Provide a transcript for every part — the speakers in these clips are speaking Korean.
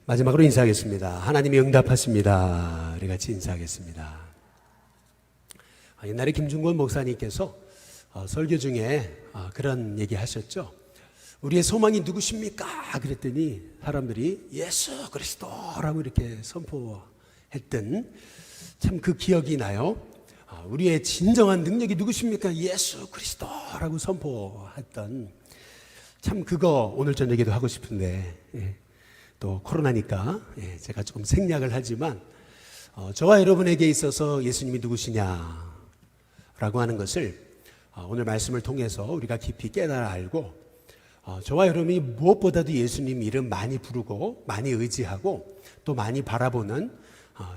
마지막으로 인사하겠습니다. 하나님이 응답하십니다. 우리 같이 인사하겠습니다. 옛날에 김중권 목사님께서 설교 중에 그런 얘기 하셨죠. 우리의 소망이 누구십니까? 그랬더니 사람들이 예수 그리스도라고 이렇게 선포했던 참 그 기억이 나요. 우리의 진정한 능력이 누구십니까? 예수 그리스도라고 선포했던 참 그거 오늘 저녁에도 하고 싶은데 또 코로나니까 제가 조금 생략을 하지만 저와 여러분에게 있어서 예수님이 누구시냐라고 하는 것을 오늘 말씀을 통해서 우리가 깊이 깨달아 알고 저와 여러분이 무엇보다도 예수님 이름 많이 부르고 많이 의지하고 또 많이 바라보는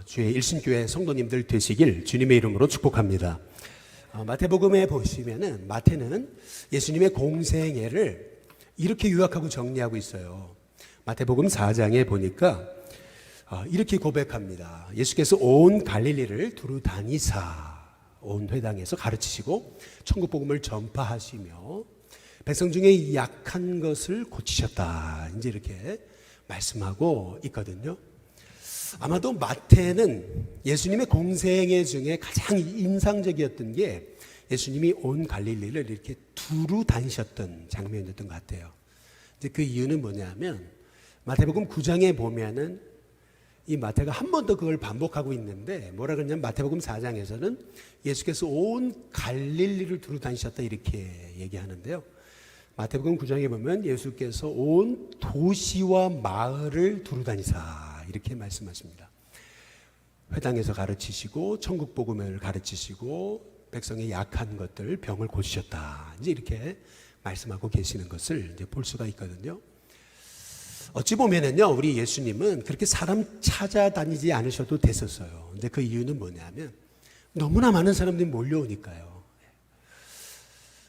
주의 일신교회 성도님들 되시길 주님의 이름으로 축복합니다. 마태복음에 보시면은 마태는 예수님의 공생애를 이렇게 요약하고 정리하고 있어요. 마태복음 4장에 보니까 이렇게 고백합니다. 예수께서 온 갈릴리를 두루 다니사 온 회당에서 가르치시고 천국복음을 전파하시며 백성 중에 약한 것을 고치셨다. 이제 이렇게 말씀하고 있거든요. 아마도 마태는 예수님의 공생애 중에 가장 인상적이었던 게 예수님이 온 갈릴리를 이렇게 두루 다니셨던 장면이었던 것 같아요. 이제 그 이유는 뭐냐면 마태복음 9장에 보면은 이 마태가 한 번 더 그걸 반복하고 있는데 뭐라 그러냐면 마태복음 4장에서는 예수께서 온 갈릴리를 두루 다니셨다 이렇게 얘기하는데요. 마태복음 9장에 보면 예수께서 온 도시와 마을을 두루 다니사 이렇게 말씀하십니다. 회당에서 가르치시고 천국 복음을 가르치시고 백성의 약한 것들 병을 고치셨다. 이제 이렇게 말씀하고 계시는 것을 이제 볼 수가 있거든요. 어찌 보면은요, 우리 예수님은 그렇게 사람 찾아다니지 않으셔도 됐었어요. 근데 그 이유는 뭐냐면 너무나 많은 사람들이 몰려오니까요.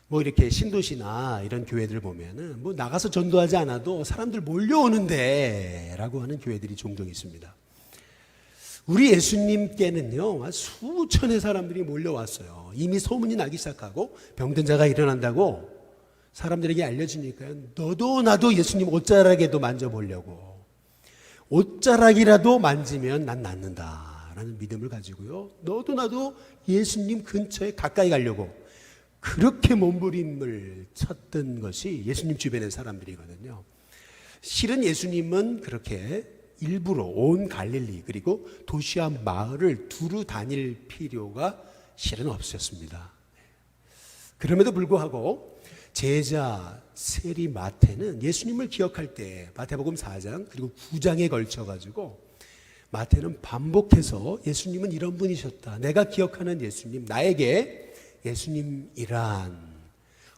뭐 이렇게 신도시나 이런 교회들 보면은 뭐 나가서 전도하지 않아도 사람들 몰려오는데 라고 하는 교회들이 종종 있습니다. 우리 예수님께는요, 수천의 사람들이 몰려왔어요. 이미 소문이 나기 시작하고 병든 자가 일어난다고 사람들에게 알려지니까요. 너도 나도 예수님 옷자락에도 만져보려고. 옷자락이라도 만지면 난 낫는다라는 믿음을 가지고요. 너도 나도 예수님 근처에 가까이 가려고 그렇게 몸부림을 쳤던 것이 예수님 주변의 사람들이거든요. 실은 예수님은 그렇게 일부러 온 갈릴리 그리고 도시와 마을을 두루 다닐 필요가 실은 없었습니다. 그럼에도 불구하고 제자 세리 마태는 예수님을 기억할 때 마태복음 4장 그리고 9장에 걸쳐가지고 마태는 반복해서 예수님은 이런 분이셨다. 내가 기억하는 예수님, 나에게 예수님이란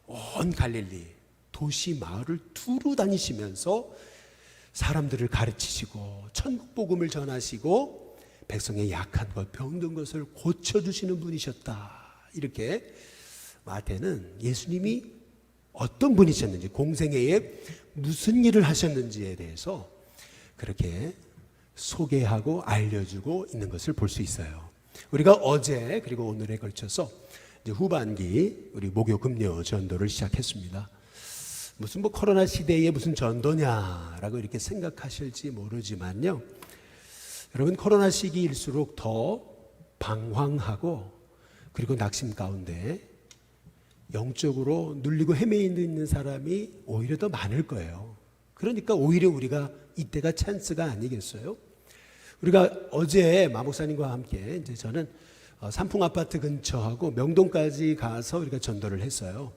온 갈릴리 도시 마을을 두루 다니시면서 사람들을 가르치시고 천국 복음을 전하시고 백성의 약한 것, 병든 것을 고쳐주시는 분이셨다. 이렇게 마태는 예수님이 어떤 분이셨는지 공생애에 무슨 일을 하셨는지에 대해서 그렇게 소개하고 알려주고 있는 것을 볼 수 있어요. 우리가 어제 그리고 오늘에 걸쳐서 이제 후반기 우리 목요 금요 전도를 시작했습니다. 무슨 뭐 코로나 시대에 무슨 전도냐라고 이렇게 생각하실지 모르지만요. 여러분 코로나 시기일수록 더 방황하고 그리고 낙심 가운데 영적으로 눌리고 헤매이고 있는 사람이 오히려 더 많을 거예요. 그러니까 오히려 우리가 이때가 찬스가 아니겠어요? 우리가 어제 마목사님과 함께 이제 저는 삼풍 아파트 근처하고 명동까지 가서 우리가 전도를 했어요.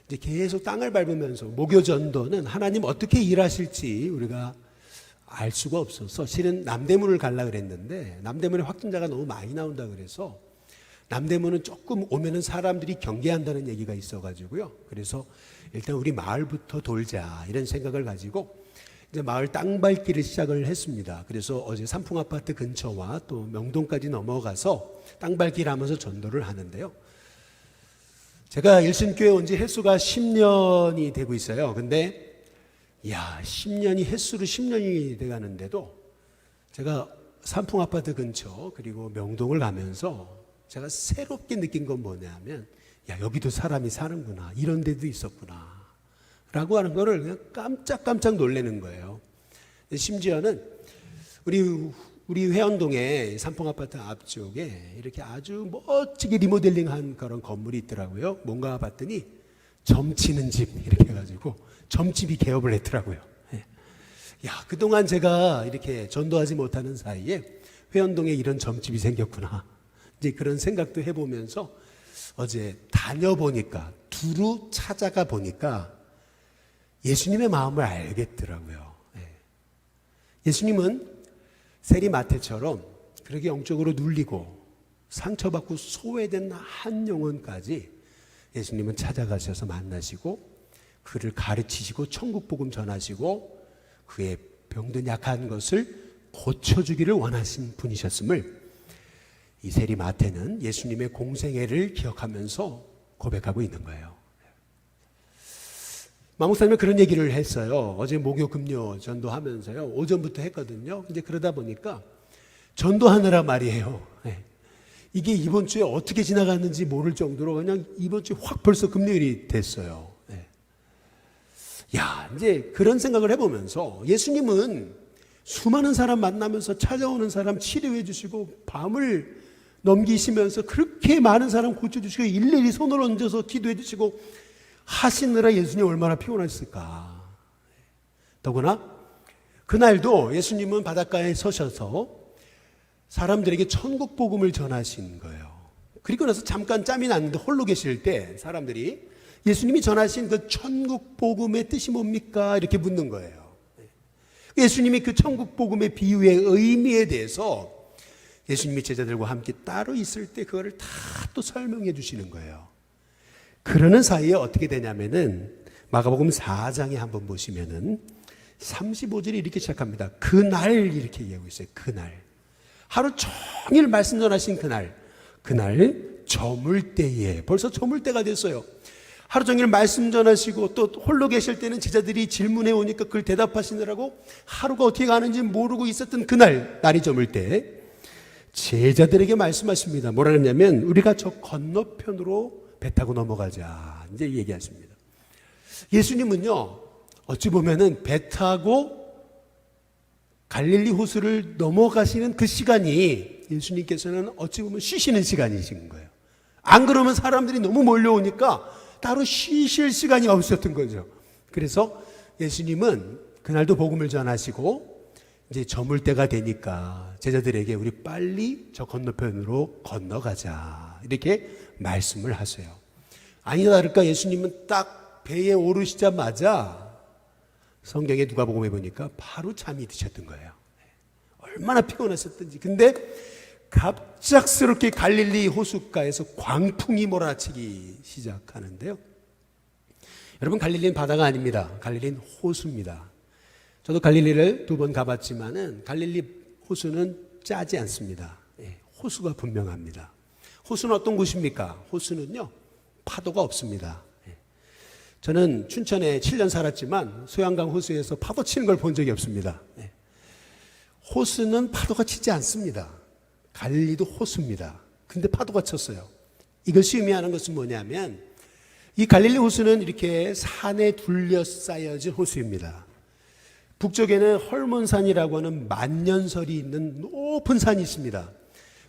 이제 계속 땅을 밟으면서 목요 전도는 하나님 어떻게 일하실지 우리가 알 수가 없어서 실은 남대문을 가려고 그랬는데 남대문에 확진자가 너무 많이 나온다 그래서 남대문은 조금 오면은 사람들이 경계한다는 얘기가 있어가지고요. 그래서 일단 우리 마을부터 돌자 이런 생각을 가지고 이제 마을 땅밟기를 시작을 했습니다. 그래서 어제 삼풍 아파트 근처와 또 명동까지 넘어가서 땅밟기를 하면서 전도를 하는데요. 제가 일신교회 온 지 횟수가 10년이 되고 있어요. 근데 10년이 횟수로 10년이 돼가는데도 제가 삼풍 아파트 근처 그리고 명동을 가면서 제가 새롭게 느낀 건 뭐냐면 여기도 사람이 사는구나. 이런 데도 있었구나. 라고 하는 거를 그냥 깜짝깜짝 놀라는 거예요. 심지어는 우리 회원동에 삼풍아파트 앞쪽에 이렇게 아주 멋지게 리모델링한 그런 건물이 있더라고요. 뭔가 봤더니 점치는 집 이렇게 해가지고 점집이 개업을 했더라고요. 야, 그동안 제가 이렇게 전도하지 못하는 사이에 회원동에 이런 점집이 생겼구나. 이제 그런 생각도 해보면서 어제 다녀보니까, 두루 찾아가 보니까 예수님의 마음을 알겠더라고요. 예수님은 세리마태처럼 그렇게 영적으로 눌리고 상처받고 소외된 한 영혼까지 예수님은 찾아가셔서 만나시고 그를 가르치시고 천국 복음 전하시고 그의 병든 약한 것을 고쳐주기를 원하신 분이셨음을 이 세리마태는 예수님의 공생애를 기억하면서 고백하고 있는 거예요. 마목사님은 그런 얘기를 했어요. 어제 목요 금요 전도하면서요, 오전부터 했거든요. 근데 그러다 보니까 전도하느라 말이에요, 이게 이번 주에 어떻게 지나갔는지 모를 정도로 그냥 이번 주에 확 벌써 금요일이 됐어요. 야, 이제 그런 생각을 해보면서 예수님은 수많은 사람 만나면서 찾아오는 사람 치료해 주시고 밤을 넘기시면서 그렇게 많은 사람 고쳐주시고 일일이 손을 얹어서 기도해 주시고 하시느라 예수님 얼마나 피곤하셨을까. 더구나 그날도 예수님은 바닷가에 서셔서 사람들에게 천국 복음을 전하신 거예요. 그리고 나서 잠깐 짬이 났는데 홀로 계실 때 사람들이 예수님이 전하신 그 천국 복음의 뜻이 뭡니까? 이렇게 묻는 거예요. 예수님이 그 천국 복음의 비유의 의미에 대해서 예수님이 제자들과 함께 따로 있을 때 그거를 다 또 설명해 주시는 거예요. 그러는 사이에 어떻게 되냐면은 마가복음 4장에 한번 보시면은 35절이 이렇게 시작합니다. 그날 이렇게 얘기하고 있어요. 그날. 하루 종일 말씀 전하신 그날 저물 때에, 벌써 저물 때가 됐어요. 하루 종일 말씀 전하시고 또 홀로 계실 때는 제자들이 질문해 오니까 그걸 대답하시느라고 하루가 어떻게 가는지 모르고 있었던 그날, 날이 저물 때 제자들에게 말씀하십니다. 뭐라 했냐면 우리가 저 건너편으로 배 타고 넘어가자, 이제 얘기하십니다. 예수님은요, 어찌 보면은 배 타고 갈릴리 호수를 넘어가시는 그 시간이 예수님께서는 어찌 보면 쉬시는 시간이신 거예요. 안 그러면 사람들이 너무 몰려오니까 따로 쉬실 시간이 없었던 거죠. 그래서 예수님은 그날도 복음을 전하시고 이제 저물 때가 되니까 제자들에게 우리 빨리 저 건너편으로 건너가자, 이렇게 말씀을 하세요. 아니나 다를까 예수님은 딱 배에 오르시자마자 성경에 누가복음에 보니까 바로 잠이 드셨던 거예요. 얼마나 피곤하셨던지. 근데 갑작스럽게 갈릴리 호숫가에서 광풍이 몰아치기 시작하는데요. 여러분, 갈릴리는 바다가 아닙니다. 갈릴리는 호수입니다. 저도 갈릴리를 2번 가봤지만은 갈릴리 호수는 짜지 않습니다. 호수가 분명합니다. 호수는 어떤 곳입니까? 호수는요, 파도가 없습니다. 저는 춘천에 7년 살았지만 소양강 호수에서 파도 치는 걸 본 적이 없습니다. 호수는 파도가 치지 않습니다. 갈릴리도 호수입니다. 근데 파도가 쳤어요. 이것이 의미하는 것은 뭐냐면 이 갈릴리 호수는 이렇게 산에 둘러싸여진 호수입니다. 북쪽에는 헐몬산이라고 하는 만년설이 있는 높은 산이 있습니다.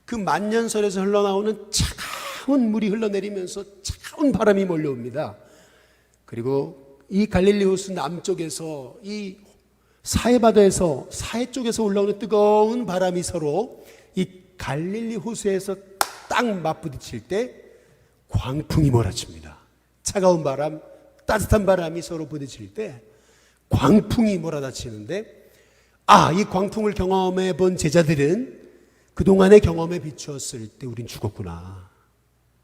그 만년설에서 흘러나오는 차가운 물이 흘러내리면서 차가운 바람이 몰려옵니다. 그리고 이 갈릴리 호수 남쪽에서 이 사해 바다에서 사해 쪽에서 올라오는 뜨거운 바람이 서로 이 갈릴리 호수에서 딱 맞부딪힐 때 광풍이 몰아칩니다. 차가운 바람, 따뜻한 바람이 서로 부딪힐 때 광풍이 몰아닥치는데, 이 광풍을 경험해 본 제자들은 그동안의 경험에 비추었을 때 우린 죽었구나,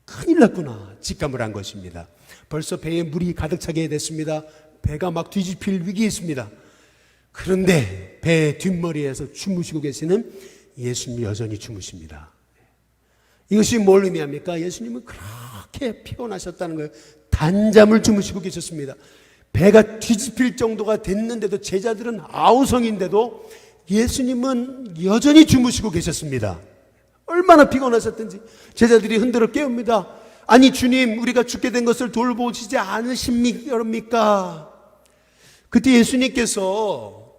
큰일 났구나 직감을 한 것입니다. 벌써 배에 물이 가득 차게 됐습니다. 배가 막 뒤집힐 위기에 있습니다. 그런데 배 뒷머리에서 주무시고 계시는 예수님이 여전히 주무십니다. 이것이 뭘 의미합니까? 예수님은 그렇게 피곤하셨다는 거예요. 단잠을 주무시고 계셨습니다. 배가 뒤집힐 정도가 됐는데도, 제자들은 아우성인데도 예수님은 여전히 주무시고 계셨습니다. 얼마나 피곤하셨던지 제자들이 흔들어 깨웁니다. 아니 주님, 우리가 죽게 된 것을 돌보시지 않으십니까? 그때 예수님께서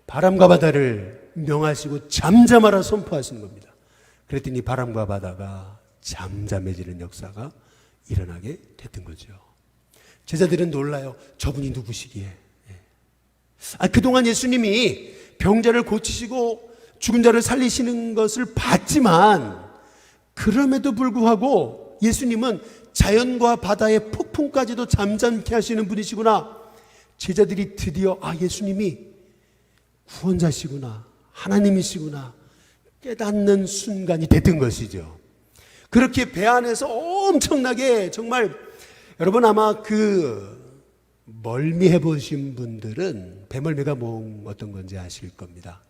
바람과 바다를 명하시고 잠잠하라 선포하시는 겁니다. 그랬더니 바람과 바다가 잠잠해지는 역사가 일어나게 됐던 거죠. 제자들은 놀라요. 저분이 누구시기에? 그동안 예수님이 병자를 고치시고 죽은 자를 살리시는 것을 봤지만 그럼에도 불구하고 예수님은 자연과 바다의 폭풍까지도 잠잠케 하시는 분이시구나. 제자들이 드디어 예수님이 구원자시구나, 하나님이시구나 깨닫는 순간이 됐던 것이죠. 그렇게 배 안에서 엄청나게 정말 여러분 아마 멀미 해보신 분들은 배멀미가 어떤 건지 아실 겁니다.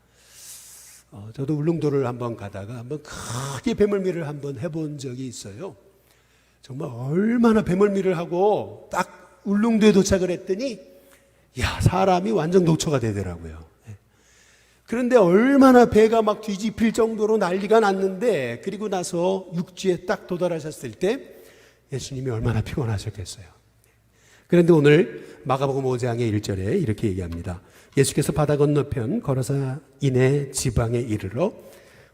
저도 울릉도를 한번 가다가 한번 크게 배멀미를 한번 해본 적이 있어요. 정말 얼마나 배멀미를 하고 딱 울릉도에 도착을 했더니 사람이 완전 녹초가 되더라고요. 그런데 얼마나 배가 막 뒤집힐 정도로 난리가 났는데 그리고 나서 육지에 딱 도달하셨을 때 예수님이 얼마나 피곤하셨겠어요. 그런데 오늘 마가복음 5장의 1절에 이렇게 얘기합니다. 예수께서 바다 건너편 거라사인의 지방에 이르러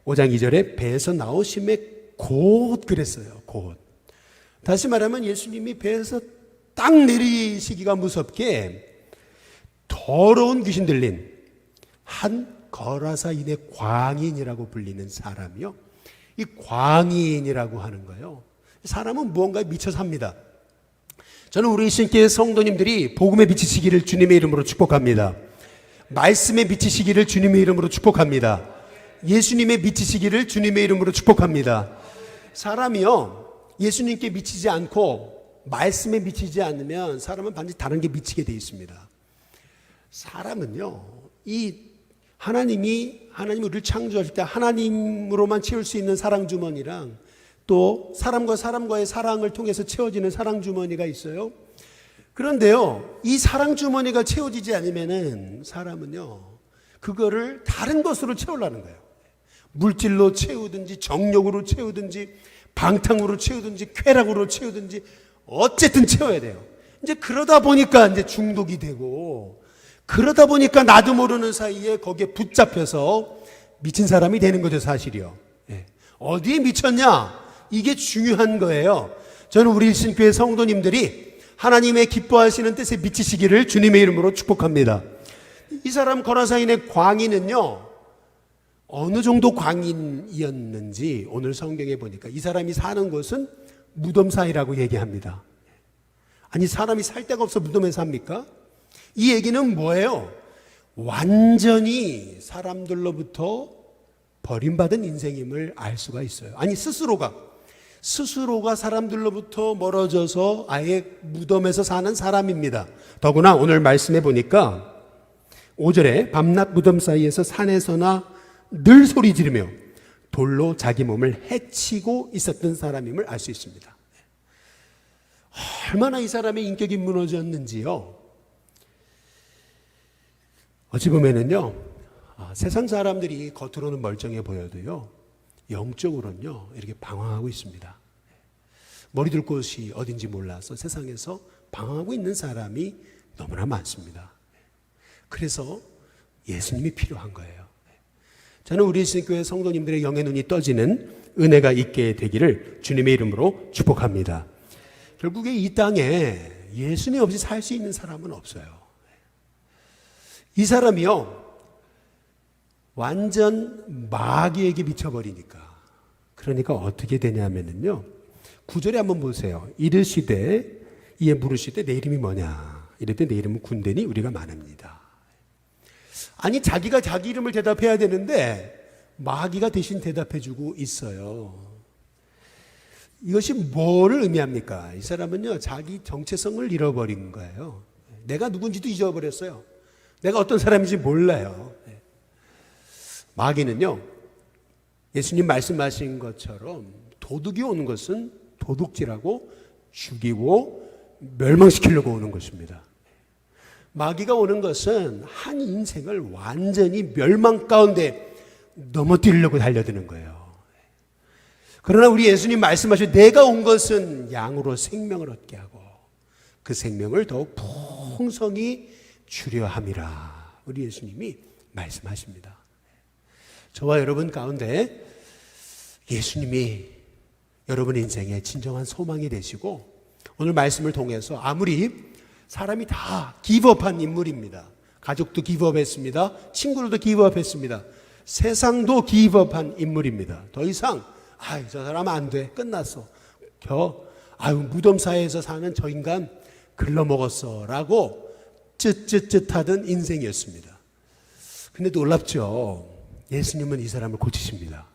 5장 2절에 배에서 나오심에 곧 그랬어요. 곧. 다시 말하면 예수님이 배에서 딱 내리시기가 무섭게 더러운 귀신 들린 한 거라사인의 광인이라고 불리는 사람이요. 이 광인이라고 하는 거예요. 사람은 무언가에 미쳐 삽니다. 저는 우리 신께 성도님들이 복음에 미치시기를 주님의 이름으로 축복합니다. 말씀에 미치시기를 주님의 이름으로 축복합니다. 예수님에 미치시기를 주님의 이름으로 축복합니다. 사람이요, 예수님께 미치지 않고 말씀에 미치지 않으면 사람은 반드시 다른 게 미치게 되어 있습니다. 사람은요, 하나님이 우리를 창조하실 때 하나님으로만 채울 수 있는 사랑 주머니랑 또 사람과 사람과의 사랑을 통해서 채워지는 사랑 주머니가 있어요. 그런데요, 이 사랑 주머니가 채워지지 않으면은 사람은요, 그거를 다른 것으로 채우려는 거예요. 물질로 채우든지 정욕으로 채우든지 방탕으로 채우든지 쾌락으로 채우든지 어쨌든 채워야 돼요. 이제 그러다 보니까 이제 중독이 되고 그러다 보니까 나도 모르는 사이에 거기에 붙잡혀서 미친 사람이 되는 거죠, 사실이요. 어디에 미쳤냐? 이게 중요한 거예요. 저는 우리 일신교회 성도님들이 하나님의 기뻐하시는 뜻에 미치시기를 주님의 이름으로 축복합니다. 이 사람 거라사인의 광인은요, 어느 정도 광인이었는지 오늘 성경에 보니까 이 사람이 사는 곳은 무덤 사이라고 얘기합니다. 아니, 사람이 살 데가 없어 무덤에 삽니까? 이 얘기는 뭐예요? 완전히 사람들로부터 버림받은 인생임을 알 수가 있어요. 아니, 스스로가 사람들로부터 멀어져서 아예 무덤에서 사는 사람입니다. 더구나 오늘 말씀해 보니까 5절에 밤낮 무덤 사이에서 산에서나 늘 소리 지르며 돌로 자기 몸을 해치고 있었던 사람임을 알 수 있습니다. 얼마나 이 사람의 인격이 무너졌는지요. 어찌 보면은요, 세상 사람들이 겉으로는 멀쩡해 보여도요, 영적으로는요, 이렇게 방황하고 있습니다. 머리 둘 곳이 어딘지 몰라서 세상에서 방황하고 있는 사람이 너무나 많습니다. 그래서 예수님이 필요한 거예요. 저는 우리 신교회 성도님들의 영의 눈이 떠지는 은혜가 있게 되기를 주님의 이름으로 축복합니다. 결국에 이 땅에 예수님 없이 살 수 있는 사람은 없어요. 이 사람이요, 완전 마귀에게 미쳐버리니까. 그러니까 어떻게 되냐면요, 9절에 한번 보세요. 이르시되, 이에 물으시되 내 이름이 뭐냐? 이랬더니 내 이름은 군대니 우리가 많습니다. 아니, 자기가 자기 이름을 대답해야 되는데 마귀가 대신 대답해주고 있어요. 이것이 뭐를 의미합니까? 이 사람은요, 자기 정체성을 잃어버린 거예요. 내가 누군지도 잊어버렸어요. 내가 어떤 사람인지 몰라요. 마귀는요, 예수님 말씀하신 것처럼 도둑이 오는 것은 도둑질하고 죽이고 멸망시키려고 오는 것입니다. 마귀가 오는 것은 한 인생을 완전히 멸망 가운데 넘어뜨리려고 달려드는 거예요. 그러나 우리 예수님 말씀하신 내가 온 것은 양으로 생명을 얻게 하고 그 생명을 더욱 풍성히 주려 함이라. 우리 예수님이 말씀하십니다. 저와 여러분 가운데 예수님이 여러분 인생의 진정한 소망이 되시고 오늘 말씀을 통해서 아무리 사람이 다 기브업한 인물입니다. 가족도 기브업했습니다. 친구들도 기브업했습니다. 세상도 기브업한 인물입니다. 더 이상 저 사람 안 돼. 끝났어. 무덤 사이에서 사는 저 인간 글러먹었어 라고 쯧쯧쯧하던 인생이었습니다. 근데 놀랍죠. 예수님은 이 사람을 고치십니다.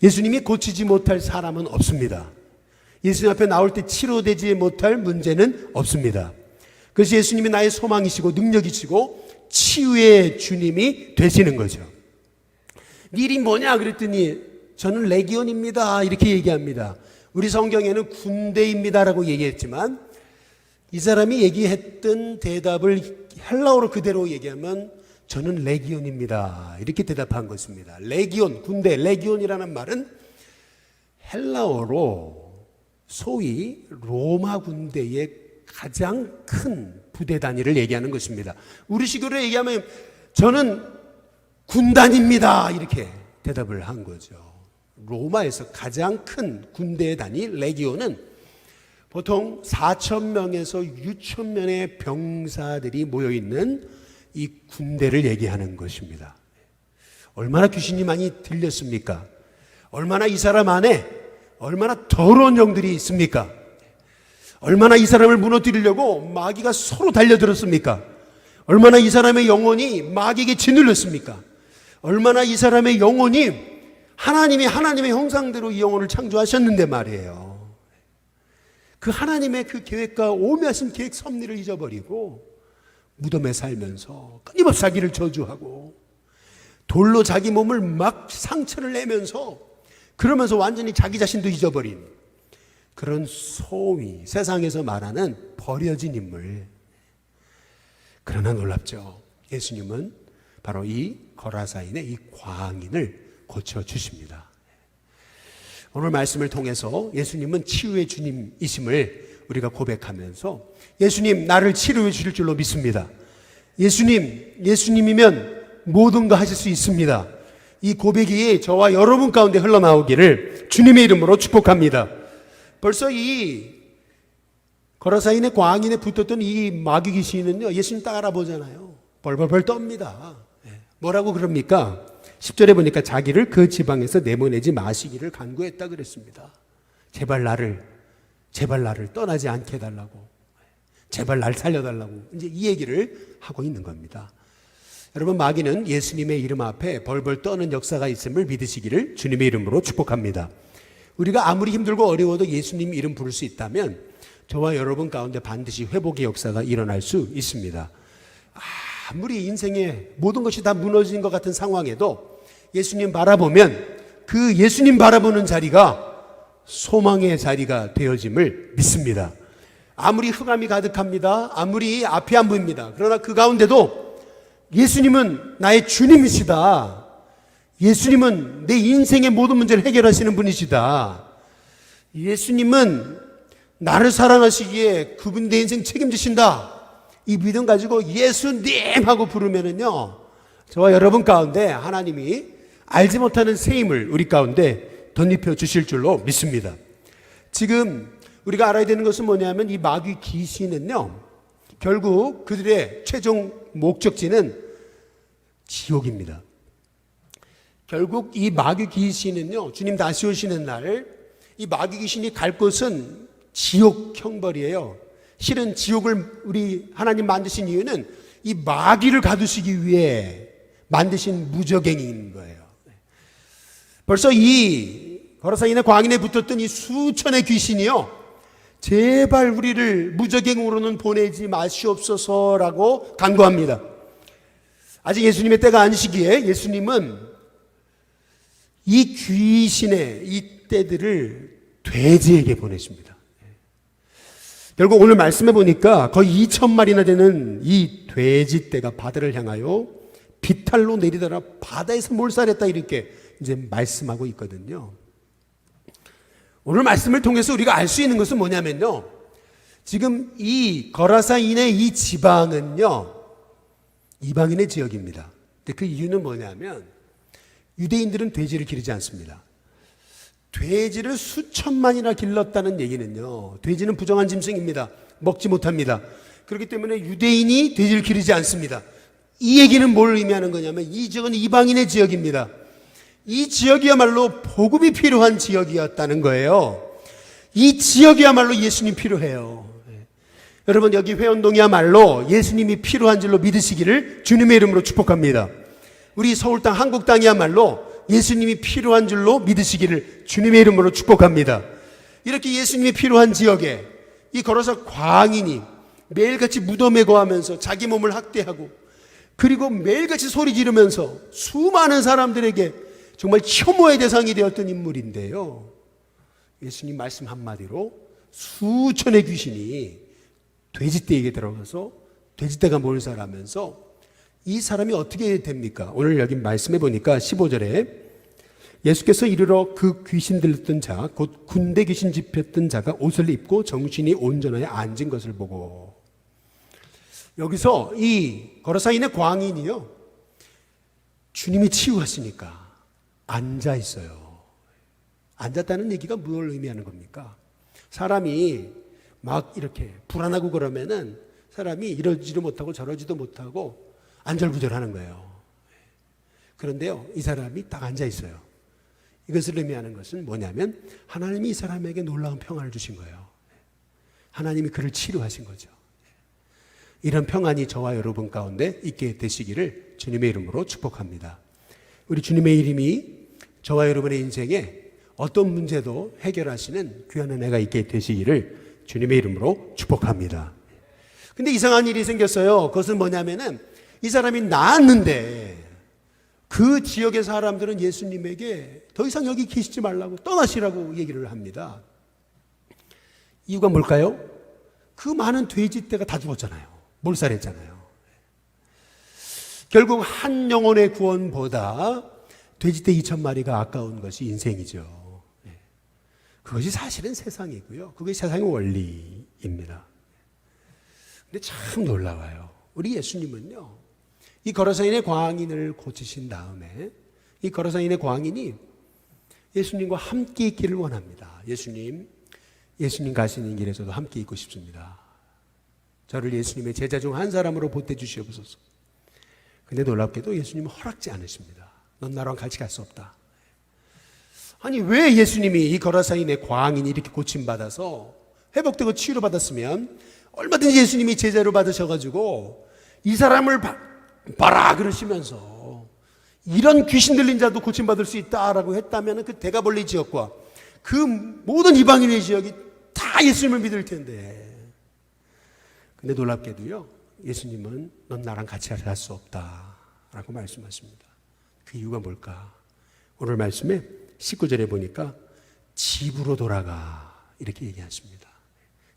예수님이 고치지 못할 사람은 없습니다. 예수님 앞에 나올 때 치료되지 못할 문제는 없습니다. 그래서 예수님이 나의 소망이시고 능력이시고 치유의 주님이 되시는 거죠. 일이 뭐냐 그랬더니 저는 레기온입니다 이렇게 얘기합니다. 우리 성경에는 군대입니다라고 얘기했지만 이 사람이 얘기했던 대답을 헬라어로 그대로 얘기하면 저는 레기온입니다 이렇게 대답한 것입니다. 레기온, 군대, 레기온이라는 말은 헬라어로 소위 로마 군대의 가장 큰 부대 단위를 얘기하는 것입니다. 우리식으로 얘기하면 저는 군단입니다 이렇게 대답을 한 거죠. 로마에서 가장 큰 군대의 단위 레기온은 보통 4,000명에서 6,000명의 병사들이 모여있는 이 군대를 얘기하는 것입니다. 얼마나 귀신이 많이 들렸습니까? 얼마나 이 사람 안에 얼마나 더러운 영들이 있습니까? 얼마나 이 사람을 무너뜨리려고 마귀가 서로 달려들었습니까? 얼마나 이 사람의 영혼이 마귀에게 짓눌렸습니까? 얼마나 이 사람의 영혼이 하나님의 형상대로 이 영혼을 창조하셨는데 말이에요. 그 하나님의 그 계획과 오묘하신 계획 섭리를 잊어버리고 무덤에 살면서 끊임없이 자기를 저주하고 돌로 자기 몸을 막 상처를 내면서 그러면서 완전히 자기 자신도 잊어버린 그런 소위 세상에서 말하는 버려진 인물. 그러나 놀랍죠. 예수님은 바로 이 거라사인의 이 광인을 고쳐주십니다. 오늘 말씀을 통해서 예수님은 치유의 주님이심을 우리가 고백하면서 예수님 나를 치료해 주실 줄로 믿습니다. 예수님이면 모든 거 하실 수 있습니다. 이 고백이 저와 여러분 가운데 흘러나오기를 주님의 이름으로 축복합니다. 벌써 이 거라사인의 광인에 붙었던 이 마귀 귀신은요 예수님 딱 알아보잖아요. 벌벌벌 떱니다. 뭐라고 그럽니까? 10절에 보니까 자기를 그 지방에서 내보내지 마시기를 간구했다 그랬습니다. 제발 나를 떠나지 않게 해달라고, 제발 날 살려달라고 이제 이 얘기를 하고 있는 겁니다. 여러분 마귀는 예수님의 이름 앞에 벌벌 떠는 역사가 있음을 믿으시기를 주님의 이름으로 축복합니다. 우리가 아무리 힘들고 어려워도 예수님 이름 부를 수 있다면 저와 여러분 가운데 반드시 회복의 역사가 일어날 수 있습니다. 아무리 인생의 모든 것이 다 무너진 것 같은 상황에도 예수님 바라보면 그 예수님 바라보는 자리가 소망의 자리가 되어짐을 믿습니다. 아무리 흑암이 가득합니다. 아무리 앞이 안 보입니다. 그러나 그 가운데도 예수님은 나의 주님이시다. 예수님은 내 인생의 모든 문제를 해결하시는 분이시다. 예수님은 나를 사랑하시기에 그분 내 인생 책임지신다. 이 믿음 가지고 예수님 하고 부르면은요, 저와 여러분 가운데 하나님이 알지 못하는 새 힘을 우리 가운데 덧입혀 주실 줄로 믿습니다. 지금 우리가 알아야 되는 것은 뭐냐면 이 마귀 귀신은요, 결국 그들의 최종 목적지는 지옥입니다. 결국 이 마귀 귀신은요, 주님 다시 오시는 날 이 마귀 귀신이 갈 곳은 지옥 형벌이에요. 실은 지옥을 우리 하나님 만드신 이유는 이 마귀를 가두시기 위해 만드신 무적행인 거예요. 벌써 이 거라사인의 광인에 붙었던 이 수천의 귀신이요, 제발 우리를 무적행으로는 보내지 마시옵소서라고 간구합니다. 아직 예수님의 때가 아니시기에 예수님은 이 귀신의 이 떼들을 돼지에게 보내십니다. 결국 오늘 말씀해 보니까 거의 2,000마리나 되는 이 돼지 떼가 바다를 향하여 비탈로 내리더라 바다에서 몰살했다 이렇게 이제 말씀하고 있거든요. 오늘 말씀을 통해서 우리가 알 수 있는 것은 뭐냐면요, 지금 이 거라사인의 이 지방은요 이방인의 지역입니다. 근데 그 이유는 뭐냐면 유대인들은 돼지를 기르지 않습니다. 돼지를 수천만이나 길렀다는 얘기는요, 돼지는 부정한 짐승입니다. 먹지 못합니다. 그렇기 때문에 유대인이 돼지를 기르지 않습니다. 이 얘기는 뭘 의미하는 거냐면 이 지역은 이방인의 지역입니다. 이 지역이야말로 복음이 필요한 지역이었다는 거예요. 이 지역이야말로 예수님 필요해요. 여러분, 여기 회원동이야말로 예수님이 필요한 줄로 믿으시기를 주님의 이름으로 축복합니다. 우리 서울 땅, 한국 땅이야말로 예수님이 필요한 줄로 믿으시기를 주님의 이름으로 축복합니다. 이렇게 예수님이 필요한 지역에 이 거로사 광인이 매일같이 무덤에 거하면서 자기 몸을 학대하고, 그리고 매일같이 소리 지르면서 수많은 사람들에게 정말 혐오의 대상이 되었던 인물인데요, 예수님 말씀 한마디로 수천의 귀신이 돼지떼에게 들어가서 돼지떼가 몰살하면서 이 사람이 어떻게 됩니까? 오늘 여기 말씀해 보니까 15절에 예수께서 이르러 그 귀신 들렸던 자, 곧 군대 귀신 집혔던 자가 옷을 입고 정신이 온전하여 앉은 것을 보고, 여기서 이 거로사인의 광인이요, 주님이 치유하시니까 앉아 있어요. 앉았다는 얘기가 뭘 의미하는 겁니까? 사람이 막 이렇게 불안하고 그러면은 사람이 이러지도 못하고 저러지도 못하고 안절부절하는 거예요. 그런데요, 이 사람이 딱 앉아 있어요. 이것을 의미하는 것은 뭐냐면 하나님이 이 사람에게 놀라운 평안을 주신 거예요. 하나님이 그를 치료하신 거죠. 이런 평안이 저와 여러분 가운데 있게 되시기를 주님의 이름으로 축복합니다. 우리 주님의 이름이 저와 여러분의 인생에 어떤 문제도 해결하시는 귀한 은혜가 있게 되시기를 주님의 이름으로 축복합니다. 근데 이상한 일이 생겼어요. 그것은 뭐냐면은 이 사람이 나았는데 그 지역의 사람들은 예수님에게 더 이상 여기 계시지 말라고, 떠나시라고 얘기를 합니다. 이유가 뭘까요? 그 많은 돼지떼가 다 죽었잖아요. 몰살했잖아요. 결국 한 영혼의 구원보다 돼지떼 2,000마리가 아까운 것이 인생이죠. 그것이 사실은 세상이고요, 그것이 세상의 원리입니다. 근데 참 놀라워요. 우리 예수님은요, 이 거로사인의 광인을 고치신 다음에 이 거로사인의 광인이 예수님과 함께 있기를 원합니다. 예수님 가시는 길에 저도 함께 있고 싶습니다. 저를 예수님의 제자 중 한 사람으로 보태주시옵소서. 근데 놀랍게도 예수님은 허락지 않으십니다. 넌 나랑 같이 갈 수 없다. 아니, 왜 예수님이 이 거로사인의 광인이 이렇게 고침받아서 회복되고 치유받았으면 얼마든지 예수님이 제자로 받으셔가지고 이 사람을 봐라 그러시면서 이런 귀신 들린 자도 고침받을 수 있다라고 했다면 그 대가볼리 지역과 그 모든 이방인의 지역이 다 예수님을 믿을 텐데, 근데 놀랍게도요, 예수님은 넌 나랑 같이 갈 수 없다라고 말씀하십니다. 그 이유가 뭘까? 오늘 말씀에 19절에 보니까 집으로 돌아가 이렇게 얘기하십니다.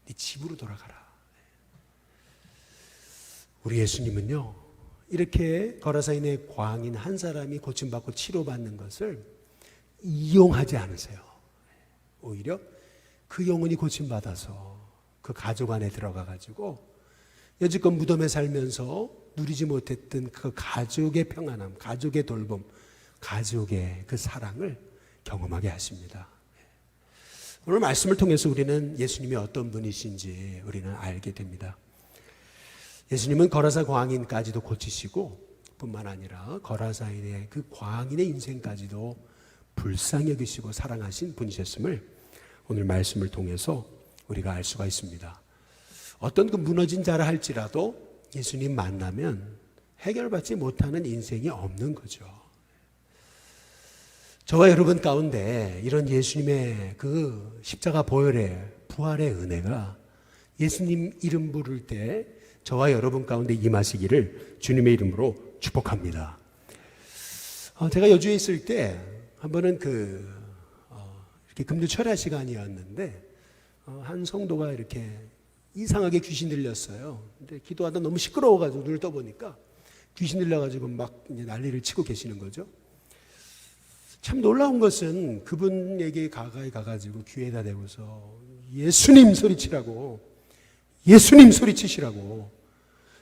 네 집으로 돌아가라. 우리 예수님은요, 이렇게 거로사인의 광인 한 사람이 고침받고 치료받는 것을 이용하지 않으세요. 오히려 그 영혼이 고침받아서 그 가족 안에 들어가가지고 여지껏 무덤에 살면서 누리지 못했던 그 가족의 평안함, 가족의 돌봄, 가족의 그 사랑을 경험하게 하십니다. 오늘 말씀을 통해서 우리는 예수님이 어떤 분이신지 우리는 알게 됩니다. 예수님은 거라사 광인까지도 고치시고 뿐만 아니라 거라사인의 그 광인의 인생까지도 불쌍히 여기시고 사랑하신 분이셨음을 오늘 말씀을 통해서 우리가 알 수가 있습니다. 어떤 그 무너진 자라 할지라도 예수님 만나면 해결받지 못하는 인생이 없는 거죠. 저와 여러분 가운데 이런 예수님의 그 십자가 보혈의 부활의 은혜가 예수님 이름 부를 때 저와 여러분 가운데 임하시기를 주님의 이름으로 축복합니다. 제가 여주에 있을 때 한 번은 이렇게 금요 철야 시간이었는데 한 성도가 이렇게 이상하게 귀신 들렸어요. 근데 기도하다 너무 시끄러워가지고 눈을 떠보니까 귀신 들려가지고 막 이제 난리를 치고 계시는 거죠. 참 놀라운 것은 그분에게 가까이 가가지고 귀에다 대고서 예수님 소리치라고, 예수님 소리치시라고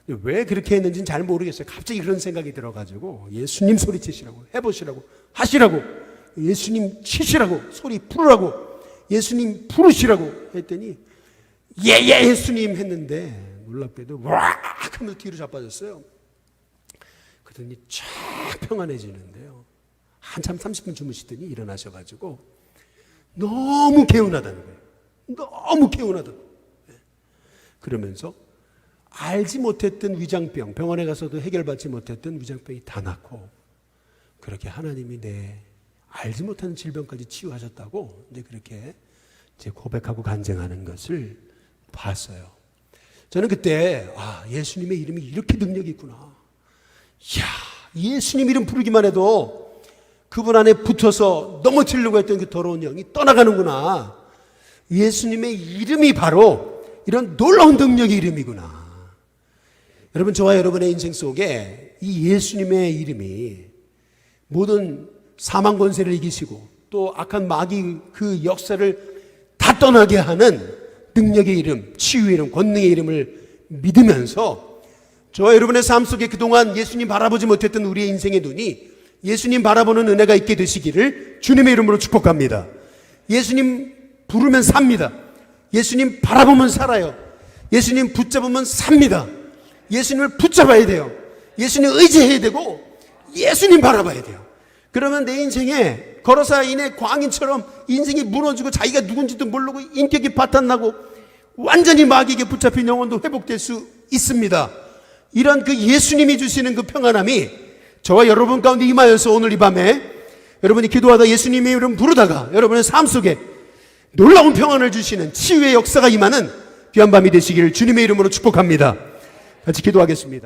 왜 그렇게 했는지는 잘 모르겠어요. 갑자기 그런 생각이 들어가지고 예수님 소리치시라고, 해보시라고, 하시라고, 예수님 치시라고, 소리 부르라고, 예수님 부르시라고 했더니 예예 예수님 했는데 놀랍게도 와 하면서 뒤로 자빠졌어요. 그러더니 쫙 평안해지는데요. 한참 30분 주무시더니 일어나셔가지고 너무 개운하다는 거예요. 너무 개운하다고. 그러면서 알지 못했던 위장병, 병원에 가서도 해결받지 못했던 위장병이 다 낫고, 그렇게 하나님이 내 알지 못하는 질병까지 치유하셨다고 이제 그렇게 이제 고백하고 간증하는 것을 봤어요. 저는 그때 예수님의 이름이 이렇게 능력이 있구나. 이야, 예수님 이름 부르기만 해도 그분 안에 붙어서 넘어지려고 했던 그 더러운 영이 떠나가는구나. 예수님의 이름이 바로 이런 놀라운 능력의 이름이구나. 여러분, 저와 여러분의 인생 속에 이 예수님의 이름이 모든 사망 권세를 이기시고 또 악한 마귀 그 역사를 다 떠나게 하는 능력의 이름, 치유의 이름, 권능의 이름을 믿으면서 저와 여러분의 삶 속에 그동안 예수님 바라보지 못했던 우리의 인생의 눈이 예수님 바라보는 은혜가 있게 되시기를 주님의 이름으로 축복합니다. 예수님 부르면 삽니다. 예수님 바라보면 살아요. 예수님 붙잡으면 삽니다. 예수님을 붙잡아야 돼요. 예수님 의지해야 되고 예수님 바라봐야 돼요. 그러면 내 인생에 거로사인의 광인처럼 인생이 무너지고 자기가 누군지도 모르고 인격이 파탄나고 완전히 마귀에게 붙잡힌 영혼도 회복될 수 있습니다. 이런 그 예수님이 주시는 그 평안함이 저와 여러분 가운데 임하여서 오늘 이 밤에 여러분이 기도하다 예수님의 이름 부르다가 여러분의 삶 속에 놀라운 평안을 주시는 치유의 역사가 임하는 귀한 밤이 되시기를 주님의 이름으로 축복합니다. 같이 기도하겠습니다.